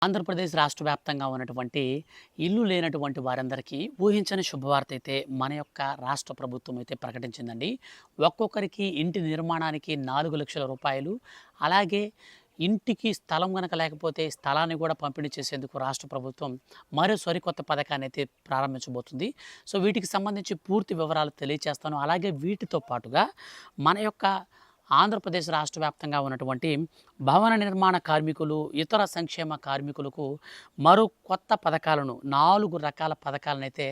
ఆంధ్రప్రదేశ్ రాష్ట్ర వ్యాప్తంగా ఉన్నటువంటి ఇల్లు లేనటువంటి వారందరికీ ఊహించని శుభవార్త అయితే మన యొక్క రాష్ట్ర ప్రభుత్వం అయితే ప్రకటించిందండి. ఒక్కొక్కరికి ఇంటి నిర్మాణానికి 4,00,000 రూపాయలు, అలాగే ఇంటికి స్థలం గనక లేకపోతే స్థలాన్ని కూడా పంపిణీ చేసేందుకు రాష్ట్ర ప్రభుత్వం మరో సరికొత్త పథకాన్ని అయితే ప్రారంభించబోతుంది. సో వీటికి సంబంధించి పూర్తి వివరాలు తెలియజేస్తాను. అలాగే వీటితో పాటుగా మన యొక్క ఆంధ్రప్రదేశ్ రాష్ట్ర వ్యాప్తంగా ఉన్నటువంటి భవన నిర్మాణ కార్మికులు, ఇతర సంక్షేమ కార్మికులకు మరో కొత్త పథకాలను 4 రకాల పథకాలనైతే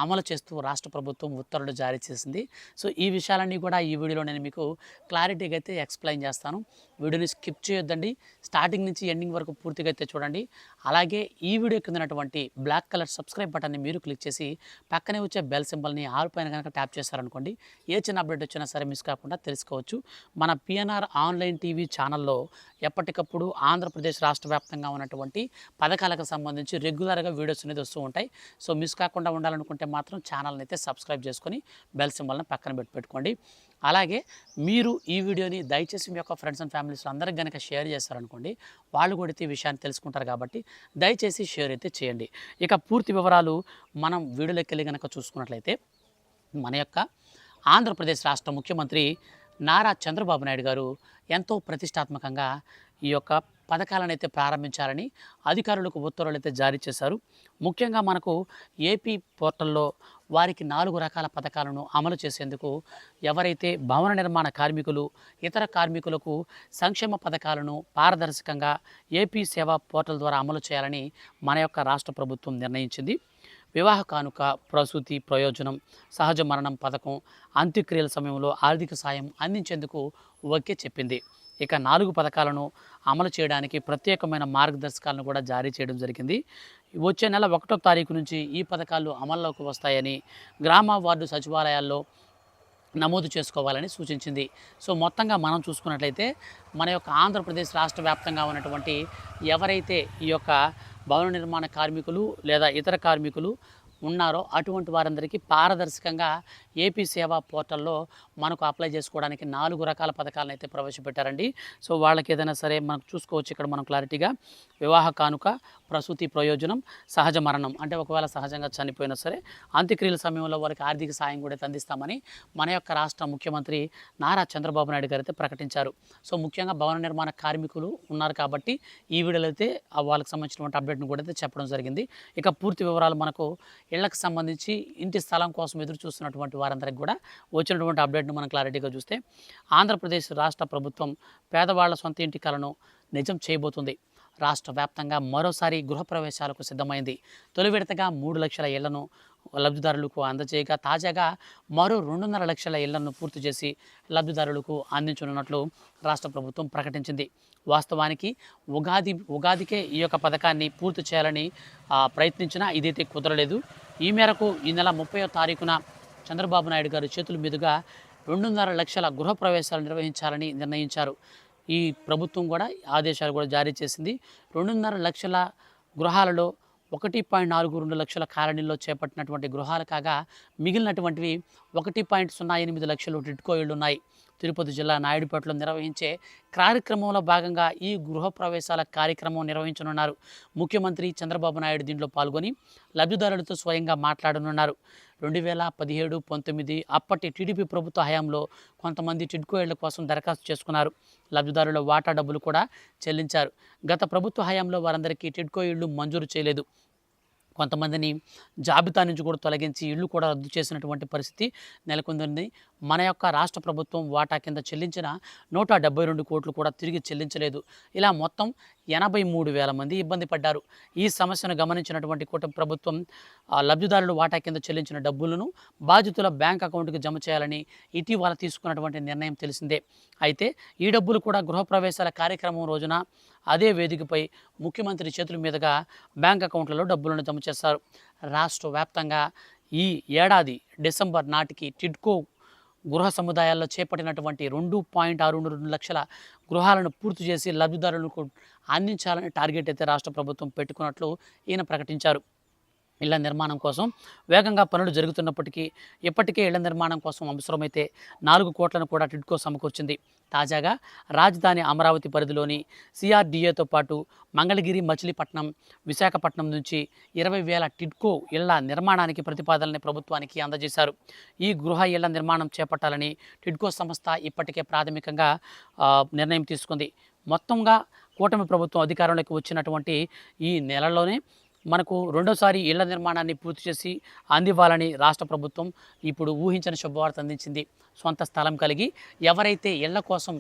అమలు చేస్తూ రాష్ట్ర ప్రభుత్వం ఉత్తర్వులు జారీ చేసింది. సో ఈ విషయాలన్నీ కూడా ఈ వీడియోలో నేను మీకు క్లారిటీగా అయితే ఎక్స్ప్లెయిన్ చేస్తాను. వీడియోని స్కిప్ చేయొద్దండి. స్టార్టింగ్ నుంచి ఎండింగ్ వరకు పూర్తిగా అయితే చూడండి. అలాగే ఈ వీడియో కిందనటువంటి బ్లాక్ కలర్ సబ్స్క్రైబ్ బటన్ని మీరు క్లిక్ చేసి పక్కనే వచ్చే బెల్ సింబల్ని ఆల్ పైన కనుక ట్యాప్ చేశారనుకోండి, ఏ చిన్న అప్డేట్ వచ్చినా సరే మిస్ కాకుండా తెలుసుకోవచ్చు. మన పిఎన్ఆర్ ఆన్లైన్ టీవీ ఛానల్లో ఎప్పటికప్పుడు ఆంధ్రప్రదేశ్ రాష్ట్ర వ్యాప్తంగా ఉన్నటువంటి పథకాలకు సంబంధించి రెగ్యులర్గా వీడియోస్ అనేది వస్తూ ఉంటాయి. సో మిస్ కాకుండా ఉండాలనుకుంటే మాత్రం ఛానల్ని అయితే సబ్స్క్రైబ్ చేసుకొని బెల్ సింబల్ని పక్కన పెట్టుకోండి. అలాగే మీరు ఈ వీడియోని దయచేసి మీ యొక్క ఫ్రెండ్స్ అండ్ ఫ్యామిలీస్లో అందరికి కనుక షేర్ చేస్తారనుకోండి, వాళ్ళు కూడా అయితే ఈ విషయాన్ని తెలుసుకుంటారు. కాబట్టి దయచేసి షేర్ అయితే చేయండి. ఇక పూర్తి వివరాలు మనం వీడియోలోకి వెళ్ళి కనుక చూసుకున్నట్లయితే, మన యొక్క ఆంధ్రప్రదేశ్ రాష్ట్ర ముఖ్యమంత్రి నారా చంద్రబాబు నాయుడు గారు ఎంతో ప్రతిష్టాత్మకంగా ఈ యొక్క పథకాలను అయితే ప్రారంభించాలని అధికారులకు ఉత్తర్వులు అయితే జారీ చేశారు. ముఖ్యంగా మనకు ఏపీ పోర్టల్లో వారికి 4 రకాల పథకాలను అమలు చేసేందుకు ఎవరైతే భవన నిర్మాణ కార్మికులు, ఇతర కార్మికులకు సంక్షేమ పథకాలను పారదర్శకంగా ఏపీ సేవా పోర్టల్ ద్వారా అమలు చేయాలని మన యొక్క రాష్ట్ర ప్రభుత్వం నిర్ణయించింది. వివాహ కానుక, ప్రసూతి ప్రయోజనం, సహజ మరణం పథకం, అంత్యక్రియల సమయంలో ఆర్థిక సాయం అందించేందుకు ఓకే చెప్పింది. ఇక 4 పథకాలను అమలు చేయడానికి ప్రత్యేకమైన మార్గదర్శకాలను కూడా జారీ చేయడం జరిగింది. వచ్చే నెల 1వ తారీఖు నుంచి ఈ పథకాలు అమల్లోకి వస్తాయని గ్రామ వార్డు సచివాలయాల్లో నమోదు చేసుకోవాలని సూచించింది. సో మొత్తంగా మనం చూసుకున్నట్లయితే మన యొక్క ఆంధ్రప్రదేశ్ రాష్ట్ర వ్యాప్తంగా ఉన్నటువంటి ఎవరైతే ఈ యొక్క భవన నిర్మాణ కార్మికులు లేదా ఇతర కార్మికులు ఉన్నారో అటువంటి వారందరికీ పారదర్శకంగా ఏపీ సేవా పోర్టల్లో మనకు అప్లై చేసుకోవడానికి 4 రకాల పథకాలను అయితే ప్రవేశపెట్టారండి. సో వాళ్ళకి ఏదైనా సరే మనకు చూసుకోవచ్చు. ఇక్కడ మనం క్లారిటీగా వివాహ కానుక, ప్రసూతి ప్రయోజనం, సహజ మరణం అంటే ఒకవేళ సహజంగా చనిపోయినా సరే అంత్యక్రియల సమయంలో వారికి ఆర్థిక సాయం కూడా అందిస్తామని మన యొక్క రాష్ట్ర ముఖ్యమంత్రి నారా చంద్రబాబు నాయుడు గారు అయితే ప్రకటించారు. సో ముఖ్యంగా భవన నిర్మాణ కార్మికులు ఉన్నారు కాబట్టి ఈ వీడియోలో అయితే వాళ్ళకి సంబంధించినటువంటి అప్డేట్ను కూడా అయితే చెప్పడం జరిగింది. ఇక పూర్తి వివరాలు మనకు ఇళ్లకు సంబంధించి ఇంటి స్థలం కోసం ఎదురు చూస్తున్నటువంటి వారందరికీ కూడా వచ్చినటువంటి అప్డేట్ను మనం క్లారిటీగా చూస్తే, ఆంధ్రప్రదేశ్ రాష్ట్ర ప్రభుత్వం పేదవాళ్ల సొంత ఇంటి కలను నిజం చేయబోతుంది. రాష్ట్ర వ్యాప్తంగా మరోసారి గృహప్రవేశాలకు సిద్ధమైంది. తొలి విడతగా 3 లక్షల ఇళ్లను లబ్ధిదారులకు అందజేయగా, తాజాగా మరో 2.5 లక్షల ఇళ్లను పూర్తి చేసి లబ్ధిదారులకు అందించనున్నట్లు రాష్ట్ర ప్రభుత్వం ప్రకటించింది. వాస్తవానికి ఉగాదికే ఈ యొక్క పథకాన్ని పూర్తి చేయాలని ప్రయత్నించినా ఇదైతే కుదరలేదు. ఈ మేరకు ఈ నెల 30వ తారీఖున చంద్రబాబు నాయుడు గారి చేతుల మీదుగా 2.5 లక్షల గృహప్రవేశాలు నిర్వహించాలని నిర్ణయించారు. ఈ ప్రభుత్వం కూడా ఆదేశాలు కూడా జారీ చేసింది. 2.5 లక్షల గృహాలలో 1.42 లక్షల కాలనీల్లో చేపట్టినటువంటి గృహాలు కాగా, మిగిలినటువంటివి 1.08 లక్షలు టిడ్కో ఇళ్ళు ఉన్నాయి. తిరుపతి జిల్లా నాయుడుపేటలో నిర్వహించే కార్యక్రమంలో భాగంగా ఈ గృహప్రవేశాల కార్యక్రమం నిర్వహించనున్నారు. ముఖ్యమంత్రి చంద్రబాబు నాయుడు దీంట్లో పాల్గొని లబ్ధిదారులతో స్వయంగా మాట్లాడనున్నారు. 2017-19 అప్పటి టీడీపీ ప్రభుత్వ హయాంలో కొంతమంది టిడ్కో ఇళ్ల కోసం దరఖాస్తు చేసుకున్నారు. లబ్ధిదారుల వాటా డబ్బులు కూడా చెల్లించారు. గత ప్రభుత్వ హయాంలో వారందరికీ టిడ్కో ఇళ్లు మంజూరు చేయలేదు. కొంతమందిని జాబితా నుంచి కూడా తొలగించి ఇళ్ళు కూడా రద్దు చేసినటువంటి పరిస్థితి నెలకొంది. మన యొక్క రాష్ట్ర ప్రభుత్వం వాటా కింద చెల్లించిన 172 కోట్లు కూడా తిరిగి చెల్లించలేదు. ఇలా మొత్తం 83,000 మంది ఇబ్బంది పడ్డారు. ఈ సమస్యను గమనించినటువంటి కూటమి ప్రభుత్వం లబ్ధిదారులు వాటా కింద చెల్లించిన డబ్బులను బాధితుల బ్యాంక్ అకౌంట్కి జమ చేయాలని ఇటీవల తీసుకున్నటువంటి నిర్ణయం తెలిసిందే. అయితే ఈ డబ్బులు కూడా గృహప్రవేశాల కార్యక్రమం రోజున అదే వేదికపై ముఖ్యమంత్రి చేతుల మీదుగా బ్యాంక్ అకౌంట్లలో డబ్బులను జమ చేశారు. రాష్ట్ర వ్యాప్తంగా ఈ ఏడాది డిసెంబర్ నాటికి టిడ్కో గృహ సముదాయాల్లో చేపట్టినటువంటి 2.62 లక్షల గృహాలను పూర్తి చేసి లబ్ధిదారులకు అందించాలని టార్గెట్ అయితే రాష్ట్ర ప్రభుత్వం పెట్టుకున్నట్లు ఈయన ప్రకటించారు. ఇళ్ల నిర్మాణం కోసం వేగంగా పనులు జరుగుతున్నప్పటికీ ఇప్పటికే ఇళ్ల నిర్మాణం కోసం అవసరమైతే 4 కోట్లను కూడా టిడ్కో సమకూర్చింది. తాజాగా రాజధాని అమరావతి పరిధిలోని సిఆర్డీఏతో పాటు మంగళగిరి, మచిలీపట్నం, విశాఖపట్నం నుంచి 20,000 టిడ్కో ఇళ్ల నిర్మాణానికి ప్రతిపాదనని ప్రభుత్వానికి అందజేశారు. ఈ గృహ ఇళ్ల నిర్మాణం చేపట్టాలని టిడ్కో సంస్థ ఇప్పటికే ప్రాథమికంగా నిర్ణయం తీసుకుంది. మొత్తంగా కూటమి ప్రభుత్వం అధికారంలోకి వచ్చినటువంటి ఈ నెలలోనే మనకు రెండోసారి ఇళ్ల నిర్మాణాన్ని పూర్తి చేసి అందివ్వాలని రాష్ట్ర ప్రభుత్వం ఇప్పుడు ఊహించని శుభవార్త అందించింది. సొంత స్థలం కలిగి ఎవరైతే ఇళ్ల కోసం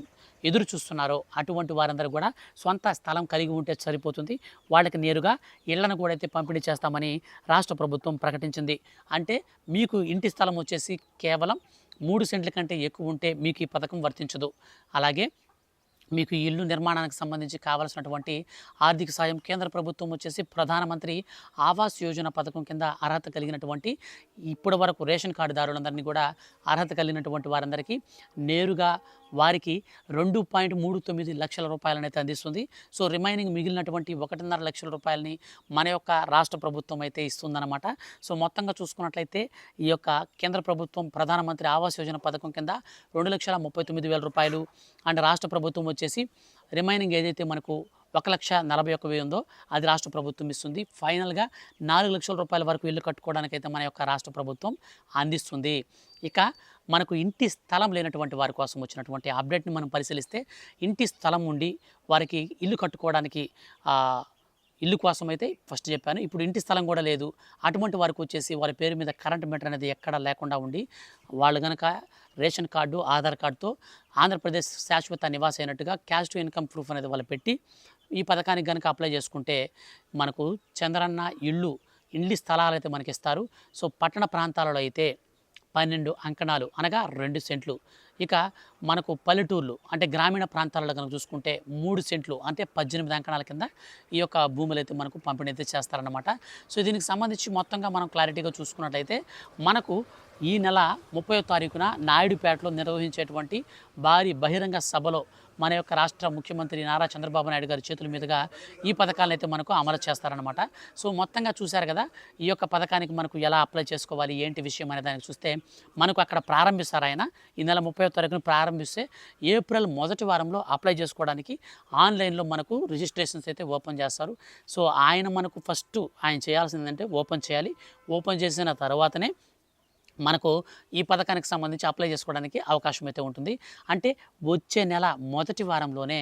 ఎదురు చూస్తున్నారో అటువంటి వారందరూ కూడా సొంత స్థలం కలిగి ఉంటే సరిపోతుంది. వాళ్ళకి నేరుగా ఇళ్లను కూడా అయితే పంపిణీ చేస్తామని రాష్ట్ర ప్రభుత్వం ప్రకటించింది. అంటే మీకు ఇంటి స్థలం వచ్చేసి కేవలం 3 సెంట్ల కంటే ఎక్కువ ఉంటే మీకు ఈ పథకం వర్తించదు. అలాగే మీకు ఈ ఇల్లు నిర్మాణానికి సంబంధించి కావాల్సినటువంటి ఆర్థిక సాయం కేంద్ర ప్రభుత్వం వచ్చేసి ప్రధానమంత్రి ఆవాస్ యోజన పథకం కింద అర్హత కలిగినటువంటి ఇప్పటి వరకు రేషన్ కార్డుదారులందరినీ కూడా అర్హత కలిగినటువంటి వారందరికీ నేరుగా వారికి 2.39 లక్షల రూపాయలనైతే అందిస్తుంది. సో రిమైనింగ్ మిగిలినటువంటి 1.5 లక్షల రూపాయలని మన యొక్క రాష్ట్ర ప్రభుత్వం అయితే ఇస్తుందన్నమాట. సో మొత్తంగా చూసుకున్నట్లయితే ఈ యొక్క కేంద్ర ప్రభుత్వం ప్రధానమంత్రి ఆవాస్ యోజన పథకం కింద 2,39,000 రూపాయలు అండ్ రాష్ట్ర ప్రభుత్వం వచ్చేసి రిమైనింగ్ ఏదైతే మనకు 1,41,000 ఉందో అది రాష్ట్ర ప్రభుత్వం ఇస్తుంది. ఫైనల్గా 4 లక్షల రూపాయల వరకు ఇల్లు కట్టుకోవడానికైతే మన యొక్క రాష్ట్ర ప్రభుత్వం అందిస్తుంది. ఇక మనకు ఇంటి స్థలం లేనటువంటి వారి కోసం వచ్చినటువంటి అప్డేట్ని మనం పరిశీలిస్తే ఇంటి స్థలం ఉండి వారికి ఇల్లు కట్టుకోవడానికి ఇల్లు కోసం అయితే ఫస్ట్ చెప్పాను. ఇప్పుడు ఇంటి స్థలం కూడా లేదు. అటువంటి వారికి వచ్చేసి వారి పేరు మీద కరెంట్ మీటర్ అనేది ఎక్కడా లేకుండా ఉండి వాళ్ళు కనుక రేషన్ కార్డు, ఆధార్ కార్డుతో ఆంధ్రప్రదేశ్ శాశ్వత నివాసి అయినట్టుగా క్యాష్ టు ఇన్కమ్ ప్రూఫ్ అనేది వాళ్ళు పెట్టి ఈ పథకానికి కనుక అప్లై చేసుకుంటే మనకు చంద్రన్న ఇంటి స్థలాలు అయితే మనకి ఇస్తారు. సో పట్టణ ప్రాంతాలలో అయితే 12 అంకణాలు అనగా 2 సెంట్లు. ఇక మనకు పల్లెటూర్లు అంటే గ్రామీణ ప్రాంతాలలో కనుక చూసుకుంటే 3 సెంట్లు అంటే 18 అంకణాల కింద ఈ యొక్క భూములు అయితే మనకు పంపిణీ అయితే చేస్తారన్నమాట. సో దీనికి సంబంధించి మొత్తంగా మనం క్లారిటీగా చూసుకున్నట్లయితే మనకు ఈ నెల 30వ తారీఖున నాయుడుపేటలో నిర్వహించేటువంటి భారీ బహిరంగ సభలో మన యొక్క రాష్ట్ర ముఖ్యమంత్రి నారా చంద్రబాబు నాయుడు గారి చేతుల మీదుగా ఈ పథకాలను అయితే మనకు అమలు చేస్తారనమాట. సో మొత్తంగా చూశారు కదా ఈ యొక్క పథకానికి మనకు ఎలా అప్లై చేసుకోవాలి ఏంటి విషయం అనే దానికి చూస్తే మనకు అక్కడ ప్రారంభిస్తారు. ఆయన ఈ నెల 30వ తారీఖున ప్రారంభిస్తే ఏప్రిల్ మొదటి వారంలో అప్లై చేసుకోవడానికి ఆన్లైన్లో మనకు రిజిస్ట్రేషన్స్ అయితే ఓపెన్ చేస్తారు. సో ఆయన మనకు ఫస్ట్ ఆయన చేయాల్సిందంటే ఓపెన్ చేయాలి. ఓపెన్ చేసిన తర్వాతనే మనకు ఈ పథకానికి సంబంధించి అప్లై చేసుకోవడానికి అవకాశం అయితే ఉంటుంది. అంటే వచ్చే నెల మొదటి వారంలోనే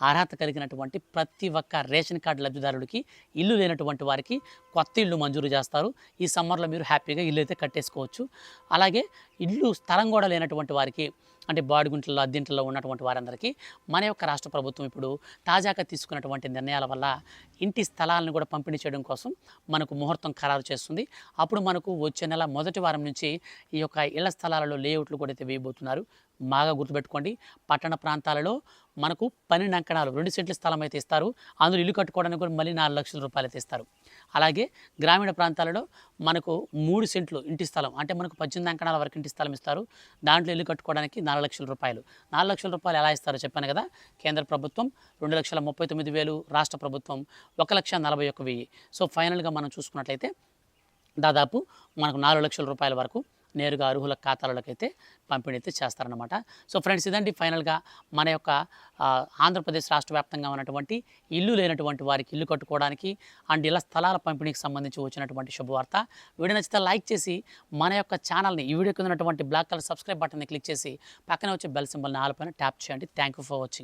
అర్హత కలిగినటువంటి ప్రతి ఒక్క రేషన్ కార్డు లబ్ధిదారుడికి ఇల్లు లేనటువంటి వారికి కొత్త ఇల్లు మంజూరు చేస్తారు. ఈ సమ్మర్లో మీరు హ్యాపీగా ఇల్లు అయితే కట్టేసుకోవచ్చు. అలాగే ఇల్లు స్థలం కూడా లేనటువంటి వారికి అంటే బాడిగుంట్లలో, అద్దెంట్లలో ఉన్నటువంటి వారందరికీ మన యొక్క రాష్ట్ర ప్రభుత్వం ఇప్పుడు తాజాగా తీసుకున్నటువంటి నిర్ణయాల వల్ల ఇంటి స్థలాలను కూడా పంపిణీ చేయడం కోసం మనకు ముహూర్తం ఖరారు చేస్తుంది. అప్పుడు మనకు వచ్చే నెల మొదటి వారం నుంచి ఈ యొక్క ఇళ్ల స్థలాలలో లేఅవుట్లు కూడా అయితే వేయబోతున్నారు. బాగా గుర్తుపెట్టుకోండి, పట్టణ ప్రాంతాలలో మనకు 12 అంకణాలు 2 సెంట్ల స్థలం అయితే ఇస్తారు. అందులో ఇల్లు కట్టుకోవడానికి కూడా మళ్ళీ 4 లక్షల రూపాయలు అయితే ఇస్తారు. అలాగే గ్రామీణ ప్రాంతాలలో మనకు 3 సెంట్లు ఇంటి స్థలం అంటే మనకు 18 అంకణాల వరకు ఇంటి స్థలం ఇస్తారు. దాంట్లో ఇల్లు కట్టుకోవడానికి 4 లక్షల రూపాయలు. 4 లక్షల రూపాయలు ఎలా ఇస్తారో చెప్పాను కదా. కేంద్ర ప్రభుత్వం 2,39,000, రాష్ట్ర ప్రభుత్వం 1,41,000. సో ఫైనల్గా మనం చూసుకున్నట్లయితే దాదాపు మనకు 4 లక్షల రూపాయల వరకు నేరుగా అర్హుల ఖాతాలకైతే పంపిణీ అయితే చేస్తారనమాట. సో ఫ్రెండ్స్, ఇదండి ఫైనల్గా మన యొక్క ఆంధ్రప్రదేశ్ రాష్ట్ర వ్యాప్తంగా ఉన్నటువంటి ఇల్లు లేనటువంటి వారికి ఇల్లు కట్టుకోవడానికి అండ్ ఇలా స్థలాల పంపిణీకి సంబంధించి వచ్చినటువంటి శుభవార్త. వీడియో నచ్చితే లైక్ చేసి మన యొక్క ఛానల్ని ఈ వీడియోకి ఉన్నటువంటి బ్లాక్ కలర్ సబ్స్క్రైబ్ బటన్ని క్లిక్ చేసి పక్కనే వచ్చే బెల్ సింబల్ని ఆల్ పైన ట్యాప్ చేయండి. Thank you for watching.